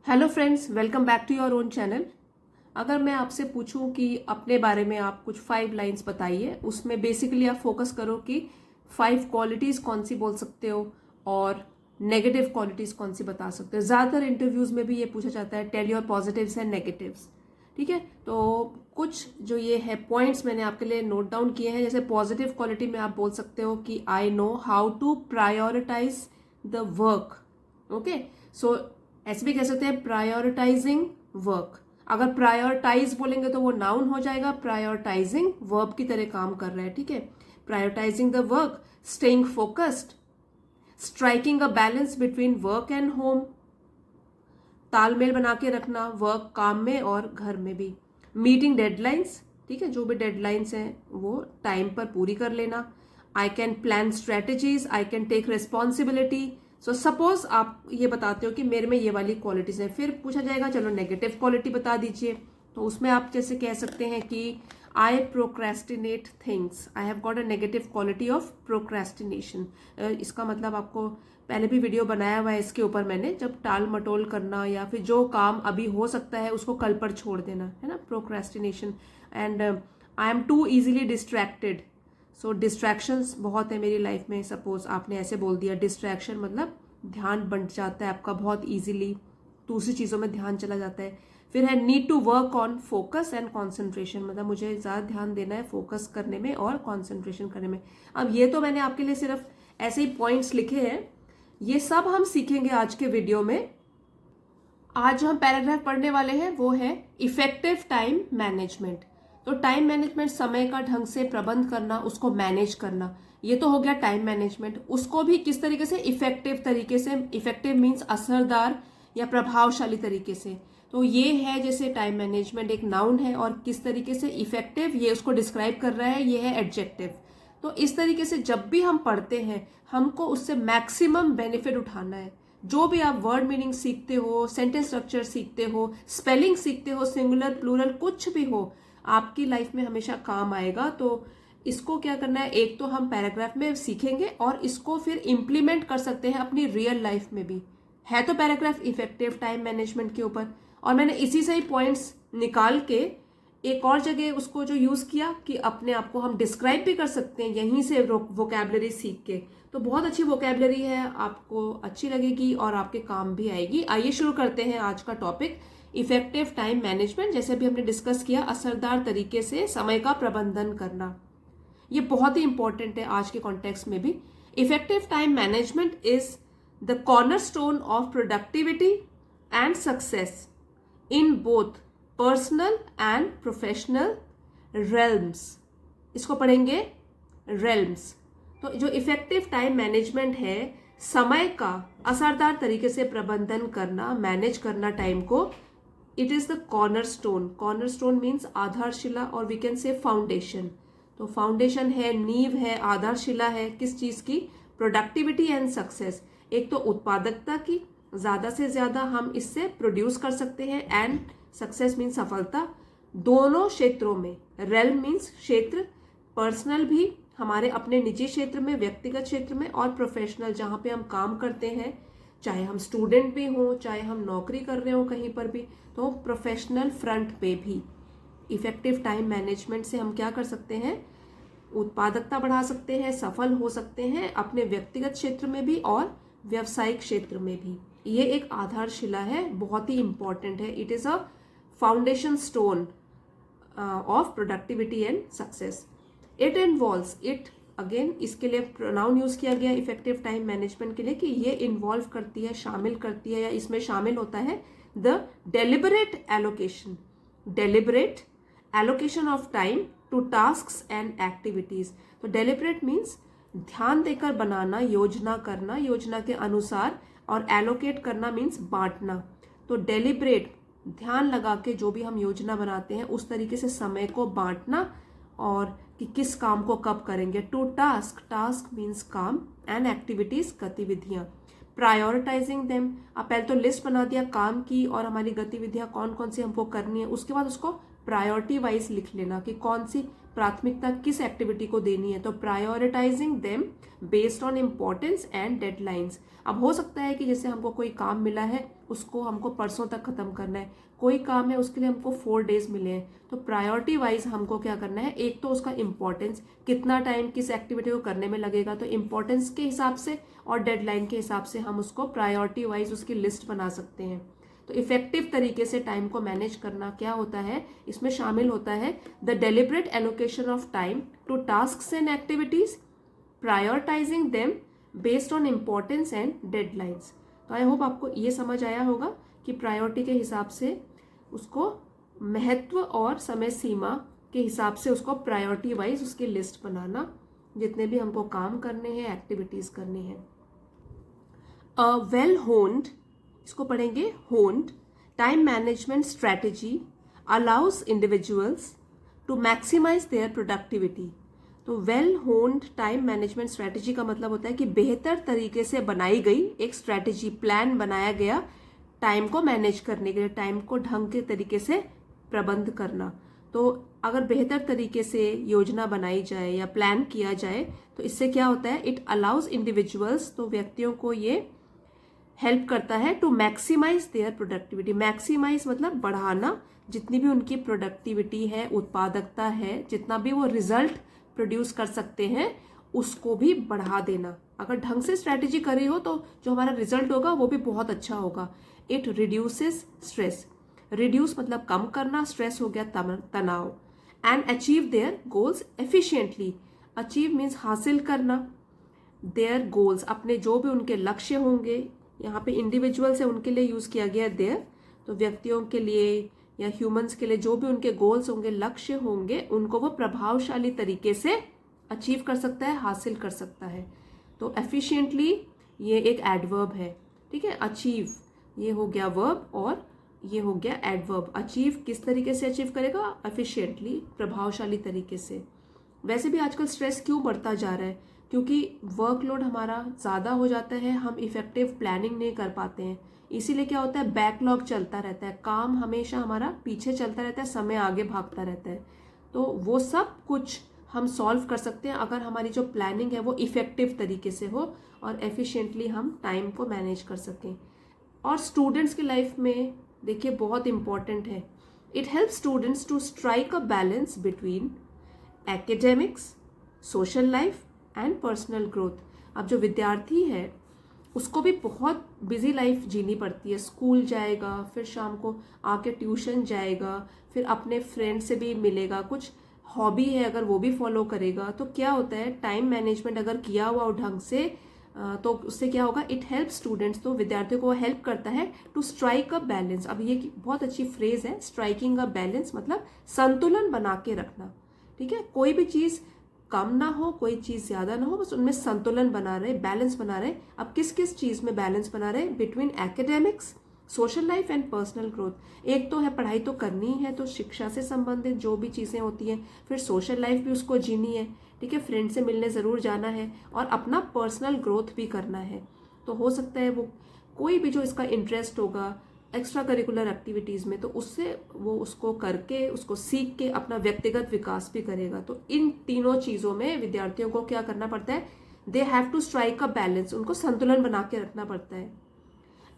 Hello friends, welcome back to your own channel. अगर मैं आपसे पूछूं कि अपने बारे में आप कुछ 5 लाइंस बताइए, उसमें बेसिकली आप फोकस करो कि 5 क्वालिटीज कौन सी बोल सकते हो और नेगेटिव क्वालिटीज कौन सी बता सकते हो। ज़्यादातर इंटरव्यूज में भी ये पूछा जाता है, tell your positives and negatives. ठीक है, तो कुछ जो ये है पॉइंट्स मैंने आपके लिए नोट डाउन किए हैं। जैसे पॉजिटिव क्वालिटी में आप बोल सकते हो कि I know how to prioritise the work. Okay, so ऐसे भी कह सकते हैं प्रायोरिटाइजिंग वर्क। अगर प्रायोरिटाइज बोलेंगे तो वो नाउन हो जाएगा, प्रायोरिटाइजिंग वर्ब की तरह काम कर रहा है। ठीक है, prioritising the work, staying focused, striking a balance between work and home, तालमेल बना के रखना वर्क काम में और घर में भी, मीटिंग डेडलाइंस। ठीक है, जो भी डेडलाइंस हैं वो टाइम पर पूरी कर लेना। I can plan strategies, I can take responsibility. So suppose आप ये बताते हो कि मेरे में ये वाली क्वालिटीज हैं, फिर पूछा जाएगा चलो नेगेटिव क्वालिटी बता दीजिए। तो उसमें आप जैसे कह सकते हैं कि I procrastinate things, I have got a negative quality of procrastination. इसका मतलब आपको पहले भी वीडियो बनाया हुआ है इसके ऊपर मैंने, जब टाल मटोल करना या फिर जो काम अभी हो सकता है उसको कल पर छोड़ देना, है ना, procrastination. And I am too easily distracted. So distractions बहुत है मेरी लाइफ में। सपोज आपने ऐसे बोल दिया, डिस्ट्रैक्शन मतलब ध्यान बंट जाता है आपका बहुत इजीली, दूसरी चीज़ों में ध्यान चला जाता है। फिर है need to work on focus and concentration, मतलब मुझे ज़्यादा ध्यान देना है फोकस करने में और कॉन्सेंट्रेशन करने में। अब ये तो मैंने आपके लिए सिर्फ ऐसे ही पॉइंट्स लिखे हैं, ये सब हम सीखेंगे आज के वीडियो में। आज जो हम पैराग्राफ पढ़ने वाले हैं वो है इफेक्टिव टाइम मैनेजमेंट। तो टाइम मैनेजमेंट, समय का ढंग से प्रबंध करना, उसको मैनेज करना, ये तो हो गया टाइम मैनेजमेंट। उसको भी किस तरीके से, इफेक्टिव तरीके से। इफेक्टिव मीन्स असरदार या प्रभावशाली तरीके से। तो ये है जैसे टाइम मैनेजमेंट एक नाउन है और किस तरीके से इफेक्टिव ये उसको डिस्क्राइब कर रहा है, ये है एडजेक्टिव। तो इस तरीके से जब भी हम पढ़ते हैं हमको उससे मैक्सिमम बेनिफिट उठाना है। जो भी आप वर्ड मीनिंग सीखते हो, सेंटेंस स्ट्रक्चर सीखते हो, स्पेलिंग सीखते हो, सिंगुलर प्लूरल कुछ भी हो, आपकी लाइफ में हमेशा काम आएगा। तो इसको क्या करना है, एक तो हम पैराग्राफ में सीखेंगे और इसको फिर इम्प्लीमेंट कर सकते हैं अपनी रियल लाइफ में भी। है तो पैराग्राफ इफेक्टिव टाइम मैनेजमेंट के ऊपर, और मैंने इसी से ही पॉइंट्स निकाल के एक और जगह उसको जो यूज किया कि अपने आप को हम डिस्क्राइब भी कर सकते हैं यहीं से वोकैबलरी सीख के। तो बहुत अच्छी वोकैबलरी है, आपको अच्छी लगेगी और आपके काम भी आएगी। आइए शुरू करते हैं आज का टॉपिक, इफेक्टिव टाइम मैनेजमेंट। जैसे भी हमने डिस्कस किया, असरदार तरीके से समय का प्रबंधन करना, ये बहुत ही इंपॉर्टेंट है आज के कॉन्टेक्स्ट में भी। Effective time management is the cornerstone of productivity and success in both personal and professional realms. इसको पढ़ेंगे रेल्म्स। तो जो इफेक्टिव टाइम मैनेजमेंट है, समय का असरदार तरीके से प्रबंधन करना, मैनेज करना टाइम को, it is the cornerstone. Cornerstone means आधारशिला और वी कैन से फाउंडेशन। तो फाउंडेशन है, नींव है, आधारशिला है किस चीज की, प्रोडक्टिविटी एंड सक्सेस। एक तो उत्पादकता की, ज्यादा से ज्यादा हम इससे प्रोड्यूस कर सकते हैं, एंड सक्सेस मीन्स सफलता। दोनों क्षेत्रों में, रेल्म मीन्स क्षेत्र, पर्सनल भी हमारे अपने निजी क्षेत्र में, व्यक्तिगत क्षेत्र में, और प्रोफेशनल जहां पे हम काम करते हैं, चाहे हम स्टूडेंट भी हों, चाहे हम नौकरी कर रहे हो कहीं पर भी, तो प्रोफेशनल फ्रंट पे भी इफेक्टिव टाइम मैनेजमेंट से हम क्या कर सकते हैं, उत्पादकता बढ़ा सकते हैं, सफल हो सकते हैं अपने व्यक्तिगत क्षेत्र में भी और व्यवसायिक क्षेत्र में भी। ये एक आधारशिला है, बहुत ही इंपॉर्टेंट है। It is a foundation stone of productivity and success. It involves, it again इसके लिए प्रोनाउन यूज किया गया इफेक्टिव टाइम मैनेजमेंट के लिए कि ये इन्वॉल्व करती है, शामिल करती है, या इसमें शामिल होता है the deliberate allocation, deliberate allocation of time to tasks and activities. तो डेलिबरेट मीन्स ध्यान देकर बनाना, योजना करना, योजना के अनुसार, और एलोकेट करना मीन्स बांटना। तो डेलिबरेट, ध्यान लगा के जो भी हम योजना बनाते हैं उस तरीके से समय को बांटना, और कि किस काम को कब करेंगे। टू टास्क, टास्क मीन्स काम, एंड एक्टिविटीज गतिविधियां, प्रायोरिटाइजिंग देम। आप पहले तो लिस्ट बना दिया काम की और हमारी गतिविधियां कौन कौन सी हमको करनी है, उसके बाद उसको प्रायोरिटी वाइज लिख लेना कि कौन सी प्राथमिकता किस एक्टिविटी को देनी है। तो prioritising them based on importance and deadlines. अब हो सकता है कि जैसे हमको कोई काम मिला है उसको हमको परसों तक ख़त्म करना है, कोई काम है उसके लिए हमको 4 डेज मिले हैं, तो प्रायोरिटी वाइज हमको क्या करना है, एक तो उसका इम्पोर्टेंस, कितना टाइम किस एक्टिविटी को करने में लगेगा, तो इम्पोर्टेंस के हिसाब से और डेडलाइन के हिसाब से हम उसको प्रायोरिटी वाइज उसकी लिस्ट बना सकते हैं। तो इफेक्टिव तरीके से टाइम को मैनेज करना क्या होता है, इसमें शामिल होता है the deliberate allocation of time to tasks and activities, prioritising them based on importance and deadlines. तो आई होप आपको ये समझ आया होगा कि प्रायोरिटी के हिसाब से उसको महत्व और समय सीमा के हिसाब से उसको प्रायोरिटी वाइज उसकी लिस्ट बनाना, जितने भी हमको काम करने हैं, एक्टिविटीज करनी है। वेल होन्ड, इसको पढ़ेंगे honed, time management strategy allows individuals to maximise their productivity. तो well honed time management strategy का मतलब होता है कि बेहतर तरीके से बनाई गई एक स्ट्रैटेजी, प्लान बनाया गया टाइम को मैनेज करने के लिए, टाइम को ढंग के तरीके से प्रबंध करना। तो अगर बेहतर तरीके से योजना बनाई जाए या प्लान किया जाए तो इससे क्या होता है, इट अलाउज इंडिविजुअल्स, तो व्यक्तियों को ये हेल्प करता है to maximise their productivity. Maximise मतलब बढ़ाना, जितनी भी उनकी प्रोडक्टिविटी है, उत्पादकता है, जितना भी वो रिजल्ट प्रोड्यूस कर सकते हैं उसको भी बढ़ा देना। अगर ढंग से स्ट्रैटेजी करी हो तो जो हमारा रिजल्ट होगा वो भी बहुत अच्छा होगा। इट रिड्यूसेस स्ट्रेस, रिड्यूस मतलब कम करना, स्ट्रेस हो गया तनाव, and achieve their goals efficiently. Achieve means हासिल करना, देयर गोल्स अपने जो भी उनके लक्ष्य होंगे, यहाँ पे इंडिविजुअल से उनके लिए यूज किया गया देयर, तो व्यक्तियों के लिए या ह्यूमंस के लिए जो भी उनके गोल्स होंगे, लक्ष्य होंगे, उनको वो प्रभावशाली तरीके से अचीव कर सकता है, हासिल कर सकता है। तो एफिशिएंटली ये एक एडवर्ब है, ठीक है। अचीव ये हो गया वर्ब और ये हो गया एडवर्ब। अचीव किस तरीके से अचीव करेगा, एफिशिएंटली, प्रभावशाली तरीके से। वैसे भी आजकल स्ट्रेस क्यों बढ़ता जा रहा है, क्योंकि वर्कलोड हमारा ज़्यादा हो जाता है, हम इफेक्टिव प्लानिंग नहीं कर पाते हैं, इसीलिए क्या होता है, बैकलॉग चलता रहता है, काम हमेशा हमारा पीछे चलता रहता है, समय आगे भागता रहता है। तो वो सब कुछ हम सॉल्व कर सकते हैं अगर हमारी जो प्लानिंग है वो इफेक्टिव तरीके से हो और एफिशिएंटली हम टाइम को मैनेज कर सकें। और स्टूडेंट्स की लाइफ में देखिए बहुत इंपॉर्टेंट है, it help students to strike a balance between academics, social life and personal growth. अब जो विद्यार्थी है उसको भी बहुत बिजी लाइफ जीनी पड़ती है, स्कूल जाएगा, फिर शाम को आके ट्यूशन जाएगा, फिर अपने फ्रेंड से भी मिलेगा, कुछ हॉबी है अगर वो भी फॉलो करेगा, तो क्या होता है, टाइम मैनेजमेंट अगर किया हुआ हो ढंग से तो उससे क्या होगा, इट हेल्प स्टूडेंट्स, तो विद्यार्थियों को हेल्प करता है टू स्ट्राइक अ बैलेंस। अब ये बहुत अच्छी फ्रेज है, स्ट्राइकिंग अ बैलेंस मतलब संतुलन बना के रखना, ठीक है। कोई भी चीज़ कम ना हो, कोई चीज़ ज़्यादा ना हो, बस उनमें संतुलन बना रहे, बैलेंस बना रहे। अब किस किस चीज़ में बैलेंस बना रहे, between academics, social life and personal growth. एक तो है पढ़ाई तो करनी है, तो शिक्षा से संबंधित जो भी चीज़ें होती हैं, फिर सोशल लाइफ भी उसको जीनी है, ठीक है, फ्रेंड से मिलने ज़रूर जाना है, और अपना पर्सनल ग्रोथ भी करना है। तो हो सकता है वो कोई भी जो इसका इंटरेस्ट होगा एक्स्ट्रा करिकुलर एक्टिविटीज़ में, तो उससे वो उसको करके, उसको सीख के अपना व्यक्तिगत विकास भी करेगा। तो इन तीनों चीज़ों में विद्यार्थियों को क्या करना पड़ता है, they have to strike a balance, उनको संतुलन बना के रखना पड़ता है।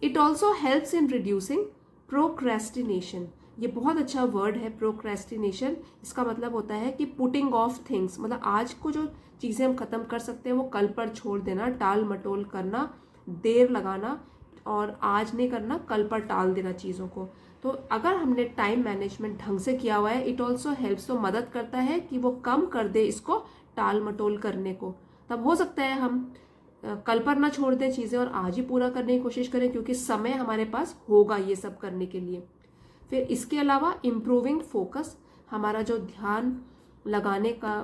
It also helps in reducing procrastination. ये बहुत अच्छा वर्ड है प्रोक्रेस्टिनेशन। इसका मतलब होता है कि पुटिंग ऑफ थिंग्स, मतलब आज को जो चीज़ें हम खत्म कर सकते हैं वो कल पर छोड़ देना, टाल मटोल करना, देर लगाना, और आज नहीं करना, कल पर टाल देना चीज़ों को। तो अगर हमने टाइम मैनेजमेंट ढंग से किया हुआ है, इट ऑल्सो हेल्प्स, तो मदद करता है कि वो कम कर दे इसको टाल मटोल करने को। तब हो सकता है हम कल पर ना छोड़ दें चीज़ें और आज ही पूरा करने की कोशिश करें, क्योंकि समय हमारे पास होगा ये सब करने के लिए। फिर इसके अलावा इम्प्रूविंग फोकस, हमारा जो ध्यान लगाने का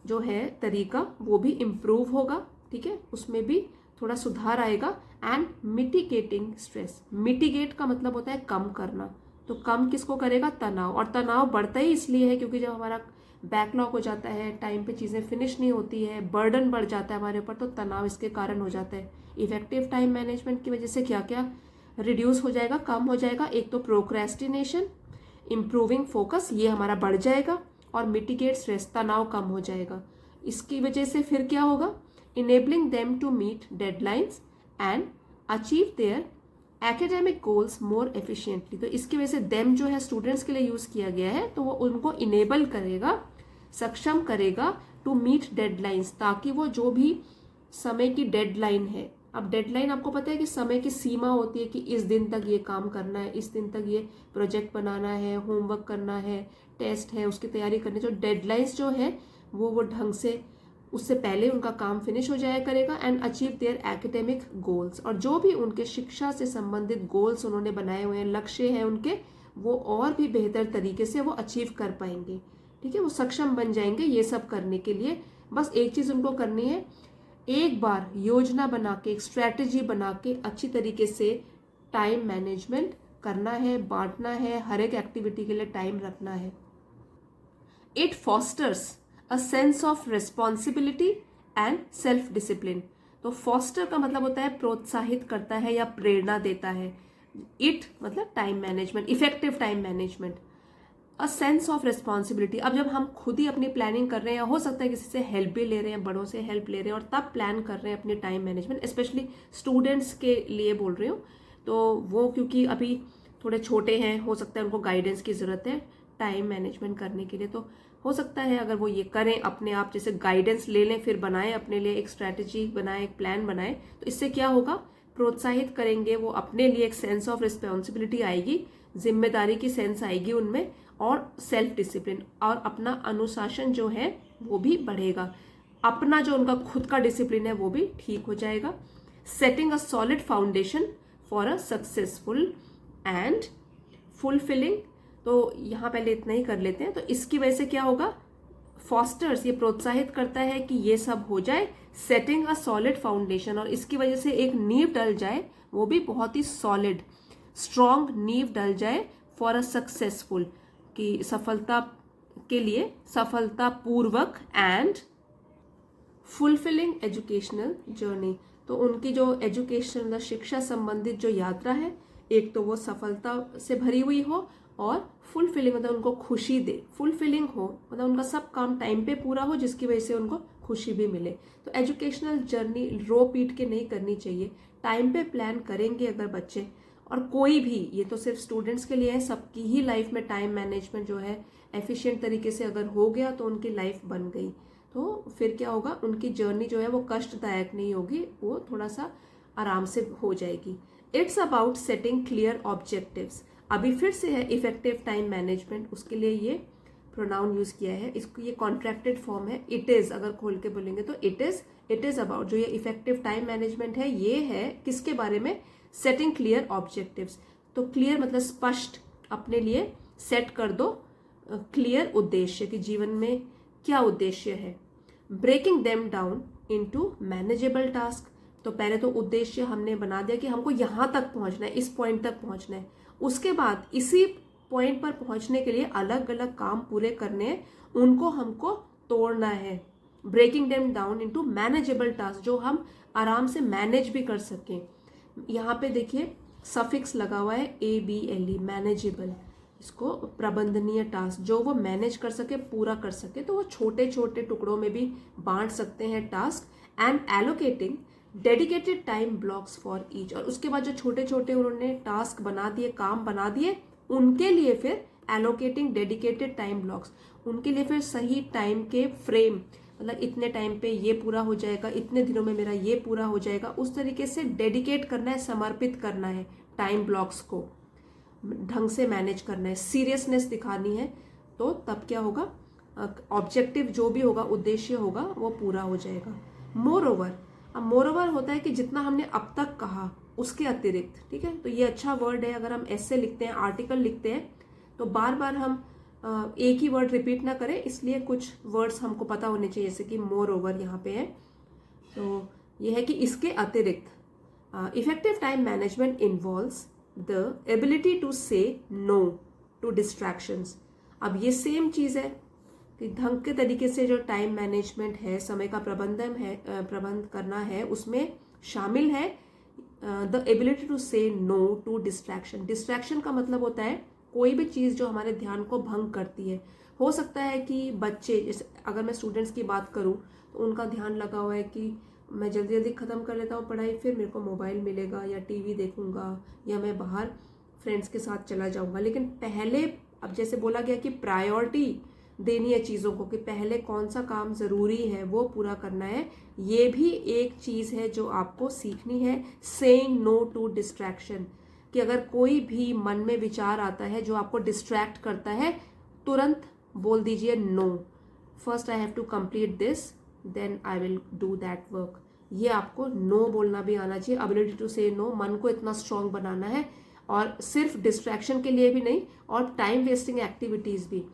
जो है तरीका वो भी इम्प्रूव होगा, ठीक है, उसमें भी थोड़ा सुधार आएगा। एंड मिटिगेटिंग स्ट्रेस, मिटिगेट का मतलब होता है कम करना, तो कम किसको करेगा, तनाव। और तनाव बढ़ता ही इसलिए है क्योंकि जब हमारा बैकलॉग हो जाता है, टाइम पे चीज़ें फिनिश नहीं होती है, बर्डन बढ़ जाता है हमारे ऊपर, तो तनाव इसके कारण हो जाता है। इफेक्टिव टाइम मैनेजमेंट की वजह से क्या क्या रिड्यूस हो जाएगा, कम हो जाएगा, एक तो प्रोक्रेस्टिनेशन, इम्प्रूविंग फोकस, ये हमारा बढ़ जाएगा, और मिटिगेट स्ट्रेस, तनाव कम हो जाएगा। इसकी वजह से फिर क्या होगा, enabling them to meet deadlines and achieve their academic goals more efficiently, तो इसकी वजह से देम जो है स्टूडेंट्स के लिए यूज किया गया है, तो वो उनको इनेबल करेगा, सक्षम करेगा टू मीट डेडलाइंस, ताकि वो जो भी समय की डेडलाइन है, अब डेडलाइन आपको पता है कि समय की सीमा होती है कि इस दिन तक ये काम करना है, इस दिन तक ये प्रोजेक्ट बनाना है, होमवर्क करना है, टेस्ट है, उसकी तैयारी करनी, जो डेडलाइंस जो है वो ढंग से उससे पहले उनका काम फिनिश हो जाया करेगा and achieve their academic goals, और जो भी उनके शिक्षा से संबंधित गोल्स उन्होंने बनाए हुए हैं, लक्ष्य हैं उनके, वो और भी बेहतर तरीके से वो अचीव कर पाएंगे। ठीक है, वो सक्षम बन जाएंगे ये सब करने के लिए। बस एक चीज उनको करनी है, एक बार योजना बना के, एक स्ट्रैटेजी बना के अच्छी तरीके से टाइम मैनेजमेंट करना है, बांटना है, हर एक एक्टिविटी के लिए टाइम रखना है। It fosters a sense of responsibility and self discipline, तो फॉस्टर का मतलब होता है प्रोत्साहित करता है या प्रेरणा देता है। इट मतलब time management, effective time management, a sense of responsibility. अब जब हम खुद ही अपनी प्लानिंग कर रहे हैं, हो सकता है किसी से हेल्प भी ले रहे हैं, बड़ों से हेल्प ले रहे हैं, और तब प्लान कर रहे हैं अपनी टाइम मैनेजमेंट, स्पेशली स्टूडेंट्स के लिए बोल रही हूँ, तो वो क्योंकि अभी थोड़े छोटे हैं, हो सकता है उनको गाइडेंस की ज़रूरत है टाइम मैनेजमेंट करने के लिए, तो हो सकता है अगर वो ये करें अपने आप, जैसे गाइडेंस ले लें, फिर बनाएं अपने लिए एक स्ट्रैटेजी बनाएं, एक प्लान बनाएं, तो इससे क्या होगा, प्रोत्साहित करेंगे वो, अपने लिए एक सेंस ऑफ रिस्पॉन्सिबिलिटी आएगी, जिम्मेदारी की सेंस आएगी उनमें, और सेल्फ डिसिप्लिन, और अपना अनुशासन जो है वो भी बढ़ेगा, अपना जो उनका खुद का डिसिप्लिन है वो भी ठीक हो जाएगा। Setting a solid foundation for a successful and fulfilling, तो यहाँ पहले इतना ही कर लेते हैं। तो इसकी वजह से क्या होगा, फॉस्टर्स, ये प्रोत्साहित करता है कि ये सब हो जाए, सेटिंग अ सॉलिड फाउंडेशन, और इसकी वजह से एक नींव डल जाए, वो भी बहुत ही सॉलिड स्ट्रॉन्ग नींव डल जाए, फॉर अ सक्सेसफुल, की सफलता के लिए, सफलतापूर्वक, एंड फुलफिलिंग एजुकेशनल जर्नी, तो उनकी जो एजुकेशन शिक्षा संबंधित जो यात्रा है, एक तो वो सफलता से भरी हुई हो, और फुलफिलिंग मतलब उनको खुशी दे, फुलफिलिंग हो मतलब उनका सब काम टाइम पे पूरा हो, जिसकी वजह से उनको खुशी भी मिले। तो एजुकेशनल जर्नी रो पीट के नहीं करनी चाहिए, टाइम पे प्लान करेंगे अगर बच्चे, और कोई भी, ये तो सिर्फ स्टूडेंट्स के लिए है, सबकी ही लाइफ में टाइम मैनेजमेंट जो है एफिशिएंट तरीके से अगर हो गया तो उनकी लाइफ बन गई, तो फिर क्या होगा, उनकी जर्नी जो है वो कष्टदायक नहीं होगी, वो थोड़ा सा आराम से हो जाएगी। It's about setting clear objectives, अभी फिर से है इफेक्टिव टाइम मैनेजमेंट, उसके लिए ये प्रोनाउन यूज किया है, इसको ये कॉन्ट्रैक्टेड फॉर्म है, इट इज, अगर खोल के बोलेंगे तो इट इज अबाउट, जो ये इफेक्टिव टाइम मैनेजमेंट है, ये है किसके बारे में, सेटिंग क्लियर ऑब्जेक्टिव्स, तो क्लियर मतलब स्पष्ट, अपने लिए सेट कर दो क्लियर उद्देश्य, कि जीवन में क्या उद्देश्य है। Breaking them down into manageable task, तो पहले तो उद्देश्य हमने बना दिया कि हमको यहाँ तक पहुँचना है, इस पॉइंट तक पहुँचना है, उसके बाद इसी पॉइंट पर पहुँचने के लिए अलग अलग काम पूरे करने हैं, उनको हमको तोड़ना है। Breaking them down into manageable task, जो हम आराम से मैनेज भी कर सकें। यहाँ पे देखिए सफिक्स लगा हुआ है ABLE, मैनेजेबल, इसको प्रबंधनीय टास्क, जो वो मैनेज कर सके, पूरा कर सके, तो वो छोटे छोटे टुकड़ों में भी बांट सकते हैं task. And allocating dedicated time blocks for each, और उसके बाद जो छोटे छोटे उन्होंने टास्क बना दिए, काम बना दिए, उनके लिए फिर एलोकेटिंग डेडिकेटेड टाइम ब्लॉक्स, उनके लिए फिर सही टाइम के फ्रेम, मतलब इतने टाइम पे ये पूरा हो जाएगा, इतने दिनों में मेरा ये पूरा हो जाएगा, उस तरीके से डेडिकेट करना है, समर्पित करना है टाइम ब्लॉक्स को, ढंग से मैनेज करना है, सीरियसनेस दिखानी है, तो तब क्या होगा, ऑब्जेक्टिव जो भी होगा, उद्देश्य होगा, वो पूरा हो जाएगा। मोर ओवर, अब मोर ओवर होता है कि जितना हमने अब तक कहा उसके अतिरिक्त, ठीक है, तो ये अच्छा वर्ड है, अगर हम ऐसे लिखते हैं, आर्टिकल लिखते हैं, तो बार बार हम एक ही वर्ड रिपीट ना करें, इसलिए कुछ वर्ड्स हमको पता होने चाहिए, जैसे कि मोर ओवर यहाँ पे है, तो ये है कि इसके अतिरिक्त effective time management involves the ability to say no to distractions. अब ये सेम चीज़ है कि ढंग के तरीके से जो टाइम मैनेजमेंट है, समय का प्रबंध करना है, उसमें शामिल है the ability to say no to distraction. Distraction का मतलब होता है कोई भी चीज़ जो हमारे ध्यान को भंग करती है। हो सकता है कि बच्चे, जैसे अगर मैं स्टूडेंट्स की बात करूं, तो उनका ध्यान लगा हुआ है कि मैं जल्दी जल्दी ख़त्म कर लेता हूँ पढ़ाई, फिर मेरे को मोबाइल मिलेगा या टीवी देखूँगा या मैं बाहर फ्रेंड्स के साथ चला जाऊँगा। लेकिन पहले, अब जैसे बोला गया कि प्रायोरिटी देनी है चीज़ों को, कि पहले कौन सा काम ज़रूरी है वो पूरा करना है। ये भी एक चीज़ है जो आपको सीखनी है, सेइंग नो टू डिस्ट्रैक्शन, कि अगर कोई भी मन में विचार आता है जो आपको डिस्ट्रैक्ट करता है, तुरंत बोल दीजिए no, first I have to complete this, then I will do that work. ये आपको नो बोलना भी आना चाहिए, एबिलिटी टू से नो, मन को इतना स्ट्रांग बनाना है। और सिर्फ डिस्ट्रैक्शन के लिए भी नहीं, और टाइम वेस्टिंग एक्टिविटीज़ भी,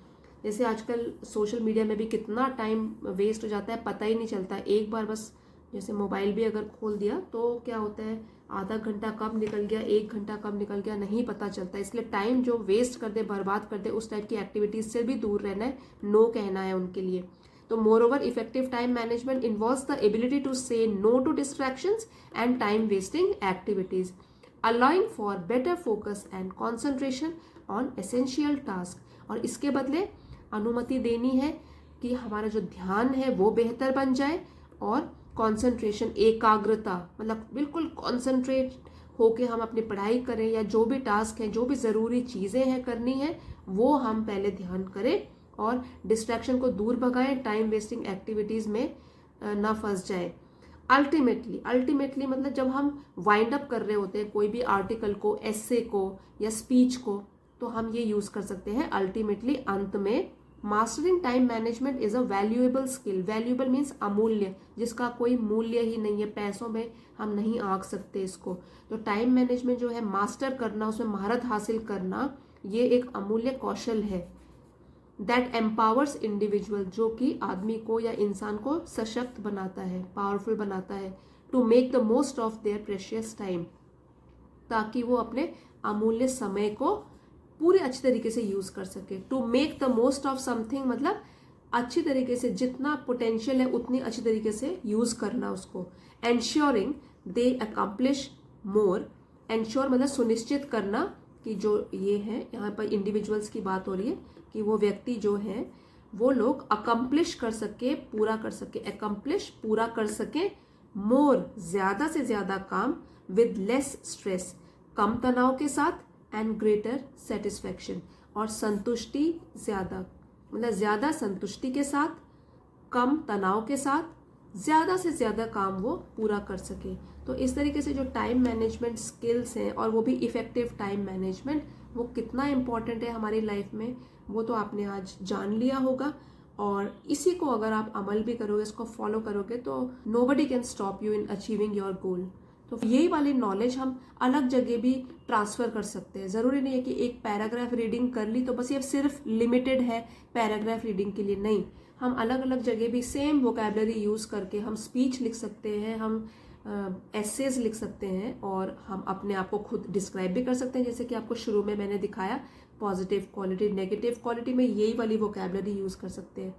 जैसे आजकल सोशल मीडिया में भी कितना टाइम वेस्ट हो जाता है, पता ही नहीं चलता। एक बार बस जैसे मोबाइल भी अगर खोल दिया तो क्या होता है, आधा घंटा कब निकल गया, 1 घंटा कब निकल गया, नहीं पता चलता। इसलिए टाइम जो वेस्ट कर दे, बर्बाद कर दे, उस टाइप की एक्टिविटीज से भी दूर रहना है, नो कहना है उनके लिए। तो moreover effective time management involves the ability to say no to distractions and time wasting activities, allowing for better focus and concentration on essential task. और इसके बदले अनुमति देनी है कि हमारा जो ध्यान है वो बेहतर बन जाए, और कंसंट्रेशन, एकाग्रता, मतलब बिल्कुल कंसंट्रेट होके हम अपनी पढ़ाई करें, या जो भी टास्क है, जो भी ज़रूरी चीज़ें हैं करनी है, वो हम पहले ध्यान करें और डिस्ट्रैक्शन को दूर भगाएं, टाइम वेस्टिंग एक्टिविटीज़ में ना फंस जाए। अल्टीमेटली मतलब जब हम वाइंड अप कर रहे होते हैं कोई भी आर्टिकल को, एस्से को या स्पीच को, तो हम ये यूज़ कर सकते हैं अल्टीमेटली, अंत में, mastering time management is a valuable skill. Valuable means अमूल्य, जिसका कोई मूल्य ही नहीं है, पैसों में हम नहीं आंक सकते इसको। तो टाइम मैनेजमेंट जो है मास्टर करना, उसमें महारत हासिल करना, ये एक अमूल्य कौशल है दैट एम्पावर्स इंडिविजुअल, जो कि आदमी को या इंसान को सशक्त बनाता है, पावरफुल बनाता है, to make the most of their precious time, ताकि वो अपने अमूल्य समय को पूरे अच्छी तरीके से यूज कर सके। To make the most of something मतलब अच्छी तरीके से, जितना पोटेंशियल है उतनी अच्छी तरीके से यूज करना उसको। एंश्योरिंग दे अकम्प्लिश मोर, एंश्योर मतलब सुनिश्चित करना कि जो ये है, यहाँ पर इंडिविजुअल्स की बात हो रही है, कि वो व्यक्ति जो है वो लोग अकम्प्लिश कर सके, पूरा कर सके, अकम्प्लिश पूरा कर सके, मोर ज्यादा से ज्यादा काम, विद लेस स्ट्रेस कम तनाव के साथ, एंड ग्रेटर सेटिस्फैक्शन और संतुष्टि ज्यादा, मतलब ज्यादा संतुष्टि के साथ, कम तनाव के साथ, ज्यादा से ज्यादा काम वो पूरा कर सके। तो इस तरीके से जो टाइम मैनेजमेंट स्किल्स हैं, और वो भी इफेक्टिव टाइम मैनेजमेंट, वो कितना इम्पॉर्टेंट है हमारी लाइफ में, वो तो आपने आज जान लिया होगा। और इसी को अगर आप अमल भी करोगे, इसको फॉलो करोगे, तो nobody can stop you in achieving your goal. तो यही वाली नॉलेज हम अलग जगह भी ट्रांसफ़र कर सकते हैं। ज़रूरी नहीं है कि एक पैराग्राफ रीडिंग कर ली तो बस ये सिर्फ लिमिटेड है पैराग्राफ रीडिंग के लिए, नहीं, हम अलग अलग जगह भी सेम वोकैबलरी यूज़ करके हम स्पीच लिख सकते हैं, हम एसेज लिख सकते हैं, और हम अपने आप को खुद डिस्क्राइब भी कर सकते हैं, जैसे कि आपको शुरू में मैंने दिखाया, पॉजिटिव क्वालिटी, नेगेटिव क्वालिटी में यही वाली वोकैबलरी यूज़ कर सकते हैं।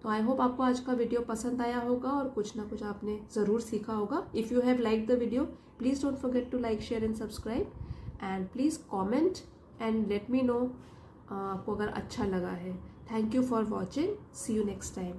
तो आई होप आपको आज का वीडियो पसंद आया होगा और कुछ ना कुछ आपने ज़रूर सीखा होगा। If you have like the video, please don't forget to like, share and subscribe, and please comment and let me know आपको अगर अच्छा लगा है। Thank you for watching, see you next time.